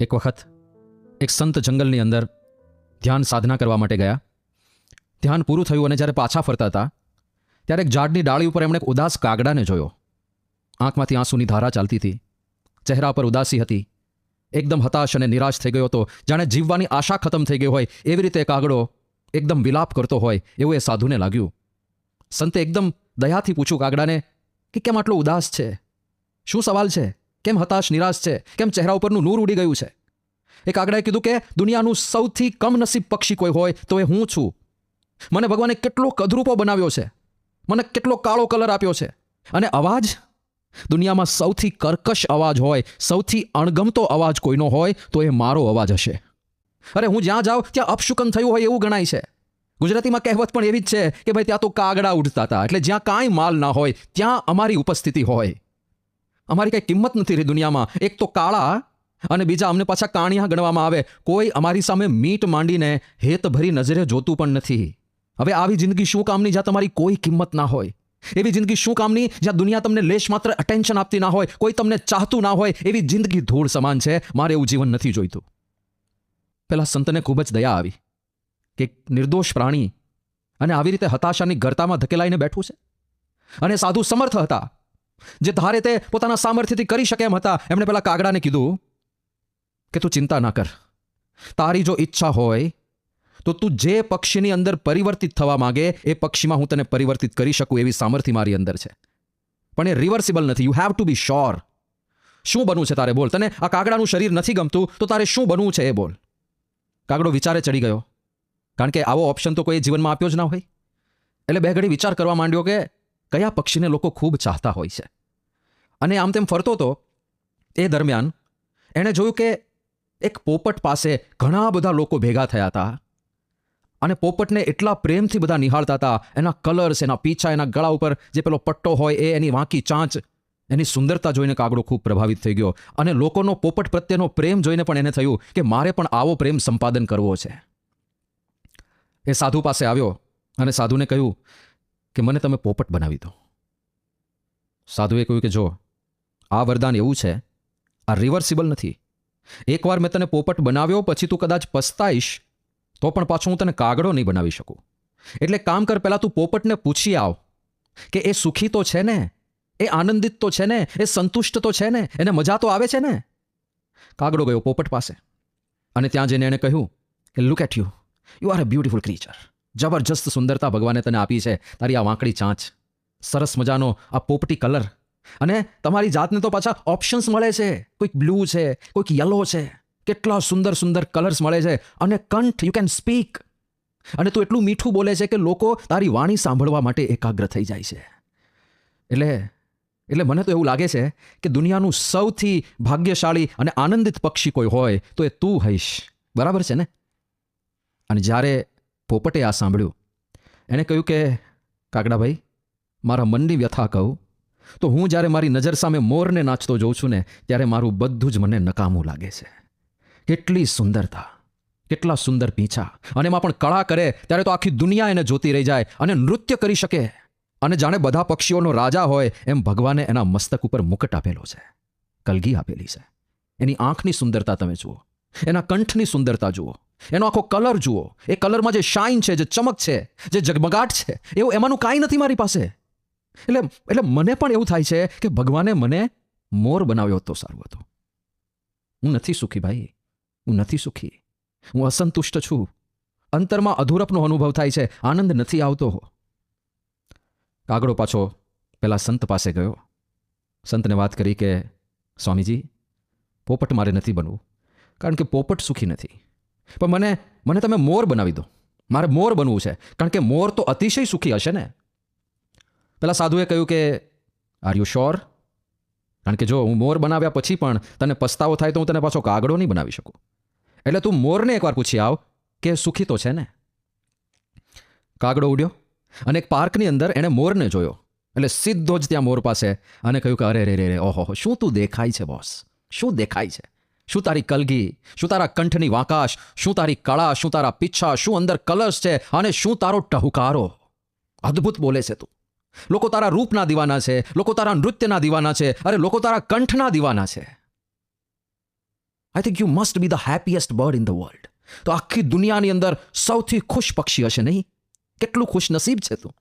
એક વખત એક સંત જંગલની અંદર ધ્યાન સાધના કરવા માટે ગયા. ધ્યાન પૂરું થયું અને જ્યારે પાછા ફરતા હતા ત્યારે એક ઝાડની ડાળી ઉપર એમણે એક ઉદાસ કાગડાને જોયો. આંખમાંથી આંસુની ધારા ચાલતી હતી, ચહેરા પર ઉદાસી હતી. એકદમ હતાશ અને નિરાશ થઈ ગયો હતો, જાણે જીવવાની આશા ખતમ થઈ ગઈ હોય એવી રીતે કાગડો એકદમ વિલાપ કરતો હોય એવું એ સાધુને લાગ્યું. સંતે એકદમ દયાથી પૂછ્યું કાગડાને કે કેમ આટલો ઉદાસ છે, શું સવાલ છે, કેમ હતાશ નિરાશ છે, કેમ ચહેરા ઉપરનું નૂર ઉડી ગયું છે? એ કાગડાએ કીધું કે દુનિયાનું સૌથી કમનસીબ પક્ષી કોઈ હોય તો એ હું છું. મને ભગવાને કેટલો કદરૂપો બનાવ્યો છે, મને કેટલો કાળો કલર આપ્યો છે, અને અવાજ, દુનિયામાં સૌથી કર્કશ અવાજ હોય, સૌથી અણગમતો અવાજ કોઈનો હોય તો એ મારો અવાજ હશે. અરે હું જ્યાં જાઉં ત્યાં અપશુકન થયું હોય એવું ગણાય છે. ગુજરાતીમાં કહેવત પણ એવી જ છે કે ભાઈ ત્યાં તો કાગડા ઉડતા હતા, એટલે જ્યાં કાંઈ માલ ના હોય ત્યાં અમારી ઉપસ્થિતિ હોય. અમારી કંઈ કિંમત નથી રહી દુનિયામાં. એક તો કાળા અને બીજા અમને પાછા કાણિયા ગણવામાં આવે. કોઈ અમારી સામે મીટ માંડીને હેતભરી નજરે જોતું પણ નથી. હવે આવી જિંદગી શું કામની જ્યાં તમારી કોઈ કિંમત ના હોય? એવી જિંદગી શું કામની જ્યાં દુનિયા તમને લેશ માત્ર અટેન્શન આપતી ના હોય, કોઈ તમને ચાહતું ના હોય? એવી જિંદગી ધૂળ સમાન છે. મારે એવું જીવન નથી જોઈતું. પેલા સંતને ખૂબ જ દયા આવી કે એક નિર્દોષ પ્રાણી અને આવી રીતે હતાશાની ગર્તામાં ધકેલાઈને બેઠું છે. અને સાધુ સમર્થ હતા, જે ધારે તે પોતાના સામર્થ્યથી કરી શકે એમ હતા. એમણે પેલા કાગડાને કીધું કે તું ચિંતા ના કર, તારી જો ઈચ્છા હોય તો તું જે પક્ષીની અંદર પરિવર્તિત થવા માંગે એ પક્ષીમાં હું તને પરિવર્તિત કરી શકું એવી સામર્થ્ય મારી અંદર છે. પણ એ રિવર્સિબલ નથી. You have to be sure. શું બનવું છે તારે? બોલ. તને આ કાગડાનું શરીર નથી ગમતું તો તારે શું બનવું છે એ બોલ. કાગડો વિચારે ચડી ગયો, કારણ કે આવો ઓપ્શન તો કોઈ જીવનમાં આપ્યો જ ના હોય. એટલે બે ઘડી વિચાર કરવા માંડ્યો કે કયા પક્ષીને લોકો ખૂબ ચાહતા હોય છે. અને આમ તેમ ફરતો હતો એ દરમિયાન એણે જોયું કે એક પોપટ પાસે ઘણા બધા લોકો ભેગા થયા હતા અને પોપટને એટલા પ્રેમથી બધા નિહાળતા હતા. એના કલર્સ, એના પીછા, એના ગળા ઉપર જે પેલો પટ્ટો હોય એ, એની વાંકી ચાંચ, એની સુંદરતા જોઈને કાગડો ખૂબ પ્રભાવિત થઈ ગયો. અને લોકોનો પોપટ પ્રત્યેનો પ્રેમ જોઈને પણ એને થયું કે મારે પણ આવો પ્રેમ સંપાદન કરવો છે. એ સાધુ પાસે આવ્યો અને સાધુને કહ્યું કે મને તમે પોપટ બનાવી દો. સાધુએ કહ્યું કે જો આ વરદાન એવું છે, આ રિવર્સિબલ નથી. એકવાર મેં તને પોપટ બનાવ્યો પછી તું કદાચ પસ્તાઈશ તો પણ પાછો હું તને કાગડો નહીં બનાવી શકું. એટલે કામ કર, પહેલાં તું પોપટને પૂછી આવ કે એ સુખી તો છે ને, એ આનંદિત તો છે ને, એ સંતુષ્ટ તો છે ને, એને મજા તો આવે છે ને. કાગડો ગયો પોપટ પાસે અને ત્યાં જઈને એણે કહ્યું કે look at you, you are a beautiful creature. જબરજસ્ત સુંદરતા ભગવાને તને આપી છે. તારી આ વાંકડી ચાંચ, સરસ મજાનો આ પોપટી કલર, અને તમારી જાતને તો પાછા ઓપ્શન્સ મળે છે. કોઈક બ્લુ છે, કોઈક યલો છે, કેટલા સુંદર સુંદર કલર્સ મળે છે. અને કંઠ, યુ કેન સ્પીક. અને તું એટલું મીઠું બોલે છે કે લોકો તારી વાણી સાંભળવા માટે એકાગ્ર થઈ જાય છે. એટલે મને તો એવું લાગે છે કે દુનિયાનું સૌથી ભાગ્યશાળી અને આનંદિત પક્ષી કોઈ હોય તો એ તું હઈશ. બરાબર છે ને? અને જ્યારે પોપટે આ સાંભળ્યું, એણે કહ્યું કે કાગડાભાઈ, મારા મનની વ્યથા કહું તો હું જ્યારે મારી નજર સામે મોરને નાચતો જોઉં છું ને ત્યારે મારું બધું જ મને નકામું લાગે છે. કેટલી સુંદરતા, કેટલા સુંદર પીંછા, અને એમાં પણ કળા કરે ત્યારે તો આખી દુનિયા એને જોતી રહી જાય અને નૃત્ય કરી શકે. અને જાણે બધા પક્ષીઓનો રાજા હોય એમ ભગવાને એના મસ્તક ઉપર મુકટ આપેલો છે, કલગી આપેલી છે. એની આંખની સુંદરતા તમે જુઓ, એના કંઠની સુંદરતા જુઓ, એનો આખો કલર જુઓ. એ કલરમાં જે શાઇન છે, જે ચમક છે, જે જગમગાટ છે, એવું એમાંનું કાંઈ નથી મારી પાસે. એટલે મને પણ એવું થાય છે કે ભગવાને મને મોર બનાવ્યો તો સારું હતું. હું નથી સુખી ભાઈ, હું નથી સુખી. હું અસંતુષ્ટ છું. અંતરમાં અધૂરપનો અનુભવ થાય છે, આનંદ નથી આવતો. કાગડો પાછો પેલા સંત પાસે ગયો. સંતને વાત કરી કે સ્વામીજી, પોપટ મારે નથી બનવું, કારણ કે પોપટ સુખી નથી. પણ મને તમે મોર બનાવી દો. મારે મોર બનવું છે, કારણ કે મોર તો અતિશય સુખી હશે ને. પેલા સાધુએ કહ્યું કે આર યુ શ્યોર? કારણ કે જો હું મોર બનાવ્યા પછી પણ તને પસ્તાવો થાય તો હું તને પાછો કાગડો નહીં બનાવી શકું. એટલે તું મોરને એકવાર પૂછી આવ કે સુખી તો છે ને. કાગડો ઉડ્યો અને એક પાર્કની અંદર એણે મોરને જોયો. એટલે સીધો જ ત્યાં મોર પાસે અને કહ્યું કે અરે રે રે રે, ઓહો, શું તું દેખાય છે બોસ, શું દેખાય છે. શું તારી કલગી, શું તારા કંઠની વાંકાશ, શું તારી કળા, શું તારા પીછા, શું અંદર કલર્સ છે, અને શું તારો ટહુકારો. અદ્ભુત બોલે છે તું. લોકો તારા રૂપના દીવાના છે, લોકો તારા નૃત્યના દીવાના છે, અરે લોકો તારા કંઠના દીવાના છે. I think you must be the happiest bird in the world. તો આખી દુનિયાની અંદર સૌથી ખુશ પક્ષી હશે નહીં? કેટલું ખુશ નસીબ છે તું.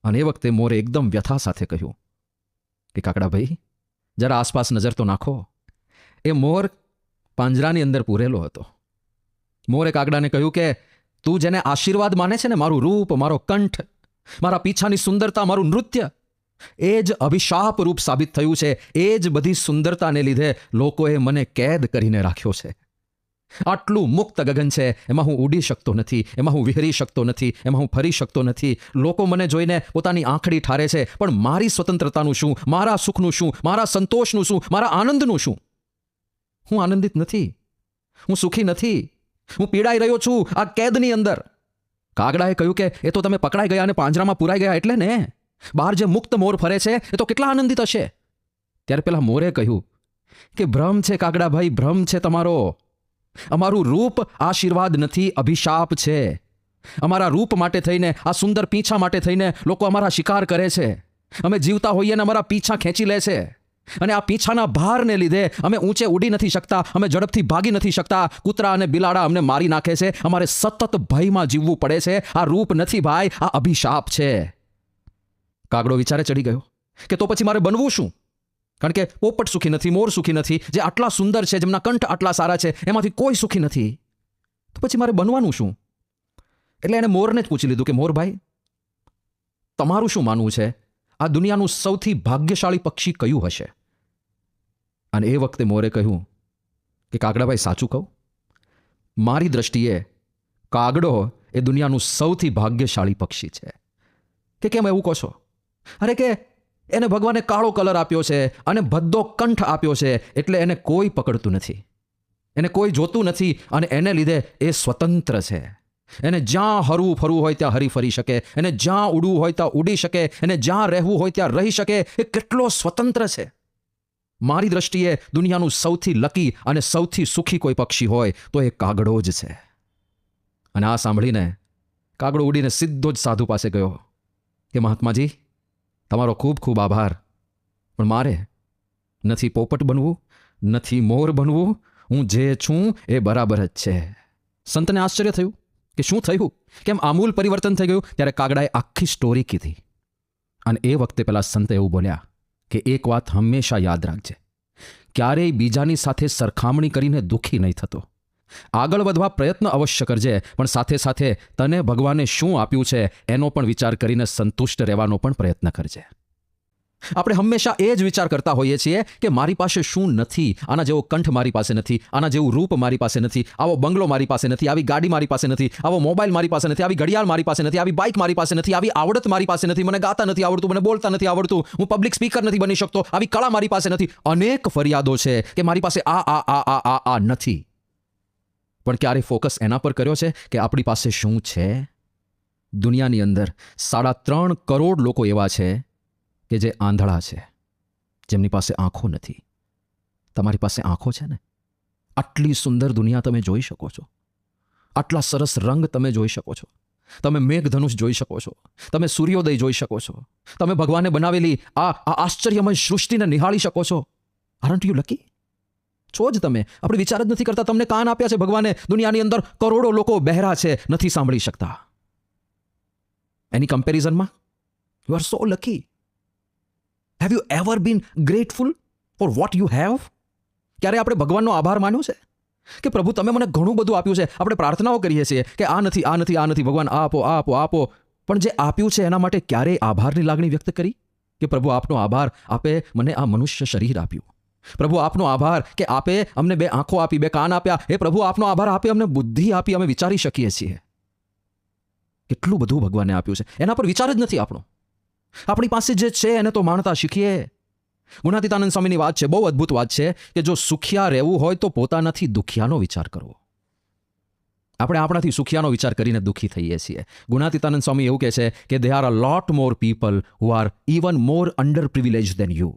અને એ વખતે મોરે એકદમ વ્યથા સાથે કહ્યું કે કાકડાભાઈ, જરા આસપાસ નજર તો નાખો. એ મોર પાંજરાની અંદર પૂરેલો હતો. મોરે કાગડાને કહ્યું કે તું જેને આશીર્વાદ માને છે ને, મારું રૂપ, મારો કંઠ, મારા પીછાની સુંદરતા, મારું નૃત્ય, એ જ અભિશાપ રૂપ સાબિત થયું છે. એ જ બધી સુંદરતાને લીધે લોકોએ મને કેદ કરીને રાખ્યો છે. આટલું મુક્ત ગગન છે, એમાં હું ઉડી શકતો નથી, એમાં હું વિહરી શકતો નથી, એમાં હું ફરી શકતો નથી. લોકો મને જોઈને પોતાની આંખડી ઠારે છે, પણ મારી સ્વતંત્રતાનું શું, મારા સુખનું શું, મારા સંતોષનું શું, મારા આનંદનું શું? હું આનંદિત નથી, હું સુખી નથી, હું પીડાઈ રહ્યો છું આ કેદની અંદર. કાગડાએ કહ્યું કે એ તો તમે પકડાઈ ગયા અને પાંજરામાં પુરાઈ ગયા એટલે ને. બહાર જે મુક્ત મોર ફરે છે એ તો કેટલા આનંદિત હશે. ત્યારે પેલા મોરે કહ્યું કે ભ્રમ છે કાગડાભાઈ, ભ્રમ છે તમારો. અમારું રૂપ આશીર્વાદ નથી, અભિશાપ છે. અમારા રૂપ માટે થઈને, આ સુંદર પીંછા માટે થઈને લોકો અમારા શિકાર કરે છે. અમે જીવતા હોઈએ ને અમારા પીંછા ખેંચી લે છે. અને આ પીંછાના ભારને લીધે અમે ઊંચે ઉડી નથી શકતા, અમે ઝડપથી ભાગી નથી શકતા. કૂતરા અને બિલાડા અમને મારી નાખે છે. અમારે સતત ભયમાં જીવવું પડે છે. આ રૂપ નથી ભાઈ, આ અભિશાપ છે. કાગડો વિચારે ચડી ગયો કે તો પછી મારે બનવું શું? કારણ કે પોપટ સુખી નથી, મોર સુખી નથી, જે આટલા સુંદર છે, જેમના કંઠ આટલા સારા છે, એમાંથી કોઈ સુખી નથી. તો પછી મારે બનવાનું શું? એટલે એને મોરને જ પૂછી લીધું કે મોરભાઈ, તમારું શું માનવું છે? આ દુનિયાનું સૌથી ભાગ્યશાળી પક્ષી કયું હશે? અને એ વખતે મોરે કહ્યું કે કાગડાભાઈ, સાચું કહું, મારી દ્રષ્ટિએ કાગડો એ દુનિયાનું સૌથી ભાગ્યશાળી પક્ષી છે. કે કેમ એવું કહો છો? અરે કે એને ભગવાને કાળો કલર આપ્યો છે અને ભદ્દો કંઠ આપ્યો છે, એટલે એને કોઈ પકડતું નથી, એને કોઈ જોતું નથી, અને એને લીધે એ સ્વતંત્ર છે. એને જ્યાં હરવું ફરવું હોય ત્યાં હરી ફરી શકે, એને જ્યાં ઉડવું હોય ત્યાં ઉડી શકે, એને જ્યાં રહેવું હોય ત્યાં રહી શકે. એ કેટલો સ્વતંત્ર છે. મારી દ્રષ્ટિએ દુનિયાનું સૌથી લકી અને સૌથી સુખી કોઈ પક્ષી હોય તો એ કાગડો જ છે. અને આ સાંભળીને કાગડો ઉડીને સીધો જ સાધુ પાસે ગયો કે મહાત્માજી, તમારો ખૂબ ખૂબ આભાર, પણ મારે નથી પોપટ બનવું, નથી મોર બનવું. હું જે છું એ બરાબર જ છે. સંતને આશ્ચર્ય થયું કે શું થયું, કેમ આમૂલ પરિવર્તન થઈ ગયું. ત્યારે કાગડાએ આખી સ્ટોરી કીધી. અને એ વખતે પેલા સંત એવું બોલ્યા કે એક વાત હંમેશા યાદ રાખજે, ક્યારેય બીજાની સાથે સરખામણી કરીને દુઃખી નહીં થતો. આગળ વધવા પ્રયત્ન અવશ્ય કરજે, પણ સાથે સાથે તને ભગવાને શું આપ્યું છે એનો પણ વિચાર કરીને સંતુષ્ટ રહેવાનો પણ પ્રયત્ન કરજે. આપણે હંમેશા એ જ વિચાર કરતા હોઈએ છીએ કે મારી પાસે શું નથી, આના જેવો કંઠ મારી પાસે નથી, આના જેવું રૂપ મારી પાસે નથી, આવો બંગલો મારી પાસે નથી, આવી ગાડી મારી પાસે નથી, આવો મોબાઈલ મારી પાસે નથી, આવી ઘડિયાળ મારી પાસે નથી, આવી બાઇક મારી પાસે નથી, આવી આવડત મારી પાસે નથી, મને ગાતા નથી આવડતું, મને બોલતા નથી આવડતું, હું પબ્લિક સ્પીકર નથી બની શકતો, આવી કળા મારી પાસે નથી. અનેક ફરિયાદો છે કે મારી પાસે આ નથી. પણ ક્યારે ફોકસ એના પર કર્યો છે કે આપણી પાસે શું છે? દુનિયાની અંદર 3.5 કરોડ લોકો એવા છે કે જે આંધળા છે, જેમની પાસે આંખો નથી. તમારી પાસે આંખો છે ને? આટલી સુંદર દુનિયા તમે જોઈ શકો છો, આટલા સરસ રંગ તમે જોઈ શકો છો, તમે મેઘધનુષ જોઈ શકો છો, તમે સૂર્યોદય જોઈ શકો છો, તમે ભગવાને બનાવેલી આ આશ્ચર્યમય સૃષ્ટિને નિહાળી શકો છો. Aren't you lucky? છો જ તમે. આપણે વિચાર જ નથી કરતા. તમને કાન આપ્યા છે ભગવાને. દુનિયાની અંદર કરોડો લોકો બહેરા છે, નથી સાંભળી શકતા. એની કમ્પેરિઝનમાં you are so lucky. Have you ever been grateful for what you have? ક્યારે આપણે ભગવાનનો આભાર માન્યો છે કે પ્રભુ તમે મને ઘણું બધું આપ્યું છે? આપણે પ્રાર્થનાઓ કરીએ છીએ કે આ નથી, આ નથી, આ નથી, ભગવાન આ આપો, આ આપો, આ આપો. પણ જે આપ્યું છે એના માટે ક્યારેય આભારની લાગણી વ્યક્ત કરી કે પ્રભુ આપનો આભાર, આપે મને આ મનુષ્ય શરીર આપ્યું. પ્રભુ આપનો આભાર કે આપે અમને 2 આંખો આપી, 2 કાન આપ્યા. એ પ્રભુ આપનો આભાર, આપે અમને બુદ્ધિ આપી, અમે વિચારી શકીએ છીએ. કેટલું બધું ભગવાને આપ્યું છે, એના પર વિચાર જ નથી આપણો. આપણી પાસે જે છે એને તો માણતા શીખીએ. ગુણાતીતાનંદ સ્વામીની વાત છે, બહુ અદ્ભુત વાત છે કે જો સુખિયા રહેવું હોય તો પોતાનાથી દુખિયાનો વિચાર કરવો. આપણે આપણાથી સુખિયાનો વિચાર કરીને દુઃખી થઈએ છીએ. ગુણાતીતાનંદ સ્વામી એવું કહે છે કે there are a lot more people who are even more underprivileged than you.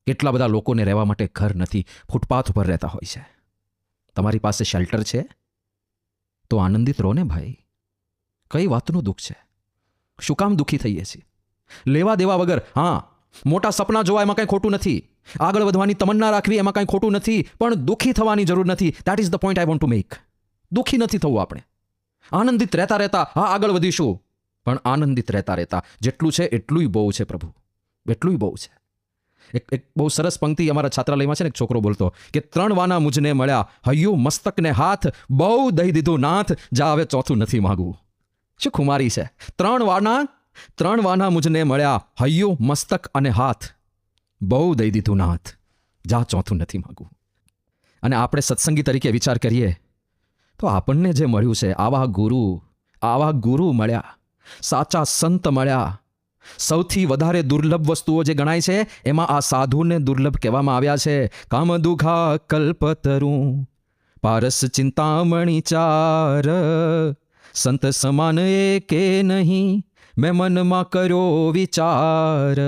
કેટલા બધા લોકોને રહેવા માટે ઘર નથી, ફૂટપાથ ઉપર રહેતા હોય છે. તમારી પાસે શેલ્ટર છે તો આનંદિત રહો ને ભાઈ. કઈ વાતનું દુઃખ છે? શું કામ દુઃખી થઈએ છીએ? લેવા દેવા વગર. હા, મોટા સપના જોવા એમાં કંઈ ખોટું નથી, આગળ વધવાની તમન્ના રાખવી એમાં કાંઈ ખોટું નથી, પણ દુઃખી થવાની જરૂર નથી. That is the point I want to make. દુઃખી નથી થવું આપણે. આનંદિત રહેતા રહેતા હા આગળ વધીશું, પણ આનંદિત રહેતા રહેતા જેટલું છે એટલું બહુ છે પ્રભુ, એટલું બહુ છે. એક બહુ સરસ પંક્તિ અમારા છાત્રાલયમાં છે ને, એક છોકરો બોલતો કે 3 વાના મુજને મળ્યા, હૈયું મસ્તક ને હાથ, બહુ દઈ દીધું નાથ, જા હવે ચોથું નથી માગવું. શું ખુમારી છે! 3 વાના મુજને મળ્યા, હૈયું મસ્તક અને હાથ, બહુ દઈ દીધું નાથ, જા ચોથું નથી માગવું. અને આપણે સત્સંગી તરીકે વિચાર કરીએ તો આપણને જે મળ્યું છે, આવા ગુરુ મળ્યા, સાચા સંત મળ્યા. સૌથી વધારે દુર્લભ વસ્તુઓ જે ગણાય છે એમાં આ સાધુને દુર્લભ કહેવામાં આવ્યા છે. કામ દુઘા કલ્પતરું પારસ ચિંતામણી ચાર, સંત સમાન એકે નહીં, મેં મનમાં કર્યો વિચાર.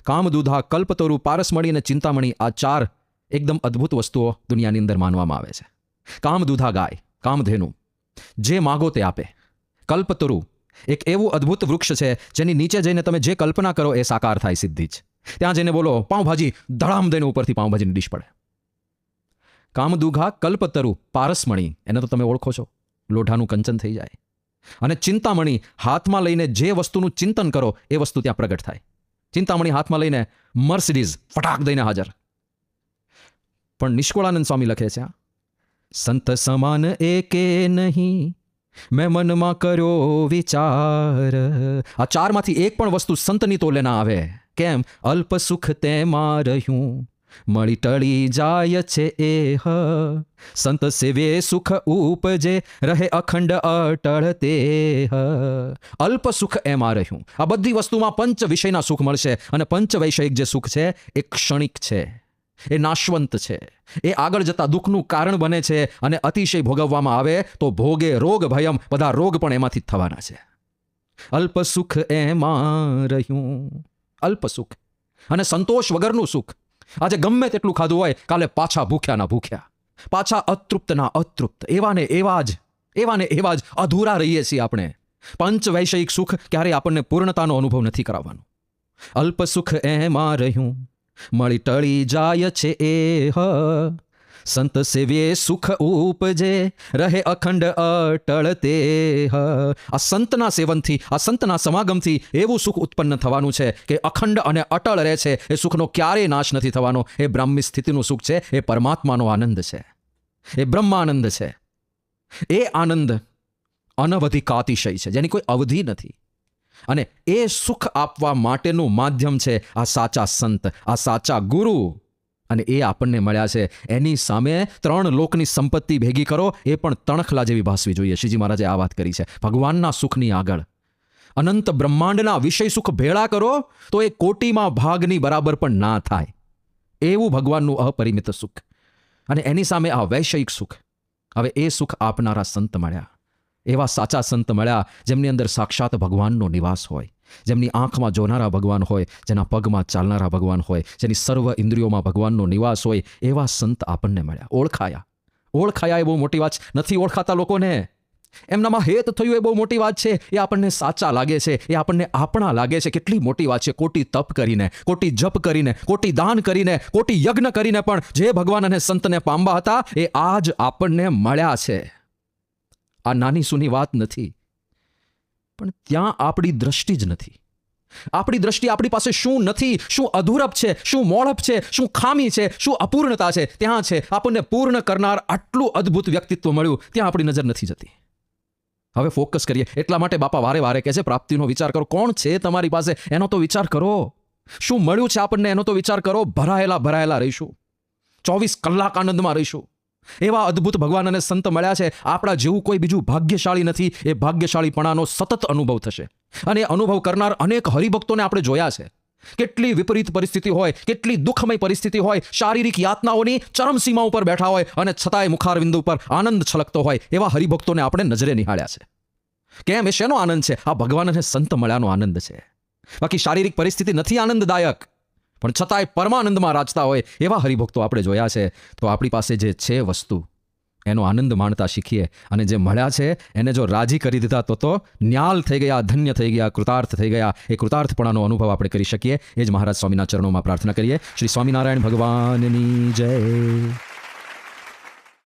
કામદુધા, કલ્પતરુ, પારસમણી અને ચિંતામણી, આ 4 એકદમ અદ્ભુત વસ્તુઓ દુનિયાની અંદર માનવામાં આવે છે. કામદુધા ગાય, કામધેનુ, જે માગો તે આપે. કલ્પતરુ એક એવું અદ્ભુત વૃક્ષ છે જેની નીચે જઈને તમે જે કલ્પના કરો એ સાકાર થાય સીધી જ. ત્યાં જઈને બોલો પાઉંભાજી, ધડામ દઈને ઉપરથી પાઉંભાજીની ડીશ પડે. કામદુઘા, કલ્પતરુ, પારસમણી, એને તો તમે ઓળખો છો, લોઢાનું કંચન થઈ જાય. અને ચિંતામણી, હાથમાં લઈને જે વસ્તુનું ચિંતન કરો એ વસ્તુ ત્યાં પ્રગટ થાય. ચિંતામણી હાથમાં લઈને મર્સિડીઝ ફટાક દઈને હાજર. પણ નિષ્કુળાનંદ સ્વામી લખે છે, સંત સમાન એકે નહીં, મેં મનમાં કર્યો વિચાર. આ 4માંથી એક પણ વસ્તુ સંતની તોલે ના આવે. કેમ? અલ્પ સુખ તેમાં રહ્યું, મળી ટળી જાય છે એહ, સંત સેવે સુખ ઉપજે, રહે અખંડ અટળ તેહ. અલ્પ સુખ એમાં રહ્યું. આ બધી વસ્તુમાં પંચ વિષયના સુખ મળશે, અને પંચ વૈષયિક જે સુખ છે એ ક્ષણિક છે, એ નાશવંત છે, એ આગળ જતા દુઃખનું કારણ બને છે. અને અતિશય ભોગવવામાં આવે તો ભોગે રોગ ભયમ, બધા રોગ પણ એમાંથી જ થવાના છે. અલ્પ સુખ એમાં રહ્યું, અલ્પ સુખ. અને સંતોષ વગરનું સુખ. આજે ગમે તેટલું ખાધું હોય, કાલે પાછા ભૂખ્યાના ભૂખ્યા, પાછા અતૃપ્તના અતૃપ્ત, એવાને એવા જ અધૂરા રહીએ છીએ આપણે. પંચ વૈષયિક સુખ ક્યારેય આપણને પૂર્ણતાનો અનુભવ નથી કરાવવાનું. અલ્પ સુખ એમાં રહ્યું, મળી ટળી જાય છે એહ, સંત સેવ્યે સુખ ઉપજે, રહે અખંડ અટળ તેહ. આ સંતના સેવનથી, આ સંતના સમાગમથી એવું સુખ ઉત્પન્ન થવાનું છે કે અખંડ અને અટળ રહે છે. એ સુખનો ક્યારેય નાશ નથી થવાનો. એ બ્રાહ્મી સ્થિતિનું સુખ છે, એ પરમાત્માનો આનંદ છે, એ બ્રહ્માનંદ છે. એ આનંદ અનવધિકાતિશય છે, જેની કોઈ અવધિ નથી. અને એ સુખ આપવા માટેનું માધ્યમ છે આ સાચા સંત, આ સાચા ગુરુ. અને એ આપણને મળ્યા છે. એની સામે 3 લોકની સંપત્તિ ભેગી કરો, એ પણ તણખલા જેવી ભાસવી જોઈએ. શ્રીજી મહારાજે આ વાત કરી છે. ભગવાનના સુખની આગળ અનંત બ્રહ્માંડના વિષય સુખ ભેળા કરો તો એ કોટીમાં ભાગની બરાબર પણ ના થાય. એવું ભગવાનનું અપરિમિત સુખ. અને એની સામે આ વૈષયિક સુખ. હવે એ સુખ આપનારા સંત મળ્યા, એવા સાચા સંત મળ્યા જેમની અંદર સાક્ષાત ભગવાનનો નિવાસ હોય, જેમની આંખમાં જોનારા ભગવાન હોય, જેના પગમાં ચાલનારા ભગવાન હોય, જેની સર્વ ઇન્દ્રિયોમાં ભગવાનનો નિવાસ હોય. એવા સંત આપણને મળ્યા. ઓળખાયા એ બહુ મોટી વાત છે. નથી ઓળખાતા લોકોને, એમનામાં હેત થયું એ બહુ મોટી વાત છે. એ આપણને સાચા લાગે છે, એ આપણને આપણા લાગે છે, કેટલી મોટી વાત છે. કોટી તપ કરીને, કોટી જપ કરીને, કોટી દાન કરીને, કોટી યજ્ઞ કરીને પણ જે ભગવાન અને સંતને પામવા હતા એ આજ આપણને મળ્યા છે. આ નાની સૂની વાત નથી, પણ ત્યાં આપણી દ્રષ્ટિ જ નથી. આપણી દ્રષ્ટિ આપણી પાસે શું નથી, શું અધૂરપ છે, શું મોળપ છે, શું ખામી છે, શું અપૂર્ણતા છે, ત્યાં છે. આપણને પૂર્ણ કરનાર આટલું અદ્ભુત વ્યક્તિત્વ મળ્યું, ત્યાં આપણી નજર નથી જતી. હવે ફોકસ કરીએ. એટલા માટે બાપા વારે વારે કહે છે પ્રાપ્તિનો વિચાર કરો. કોણ છે તમારી પાસે એનો તો વિચાર કરો. શું મળ્યું છે આપણને એનો તો વિચાર કરો. ભરાયેલા રહીશું, 24 કલાક આનંદમાં રહીશું. એવા અદ્ભુત ભગવાન અને સંત મળ્યા છે. આપણા જેવું કોઈ બીજું ભાગ્યશાળી નથી. એ ભાગ્યશાળીપણાનો સતત અનુભવ થશે. અને અનુભવ કરનાર અનેક હરિભક્તોને આપણે જોયા છે. કેટલી વિપરીત પરિસ્થિતિ હોય, કેટલી દુઃખમય પરિસ્થિતિ હોય, શારીરિક યાતનાઓની ચરમસીમા ઉપર બેઠા હોય, અને છતાંય મુખારવિંદ ઉપર આનંદ છલકતો હોય, એવા હરિભક્તોને આપણે નજરે નિહાળ્યા છે. કેમ? એ શેનો આનંદ છે? આ ભગવાન અને સંત મળ્યાનો આનંદ છે. બાકી શારીરિક પરિસ્થિતિ નથી આનંદદાયક, પણ છતાંય પરમાનંદમાં રાચતા હોય એવા હરિભક્તો આપણે જોયા છે. તો આપણી પાસે જે છે વસ્તુ, એનો આનંદ માણતા શીખીએ અને જે મળ્યા છે એને જો રાજી કરી દીધા તો ન્યાલ થઈ ગયા, ધન્ય થઈ ગયા, કૃતાર્થ થઈ ગયા. એ કૃતાર્થપણાનો અનુભવ આપણે કરી શકીએ. એ જ મહારાજ સ્વામીના ચરણોમાં પ્રાર્થના કરીએ. શ્રી સ્વામિનારાયણ ભગવાનની જય.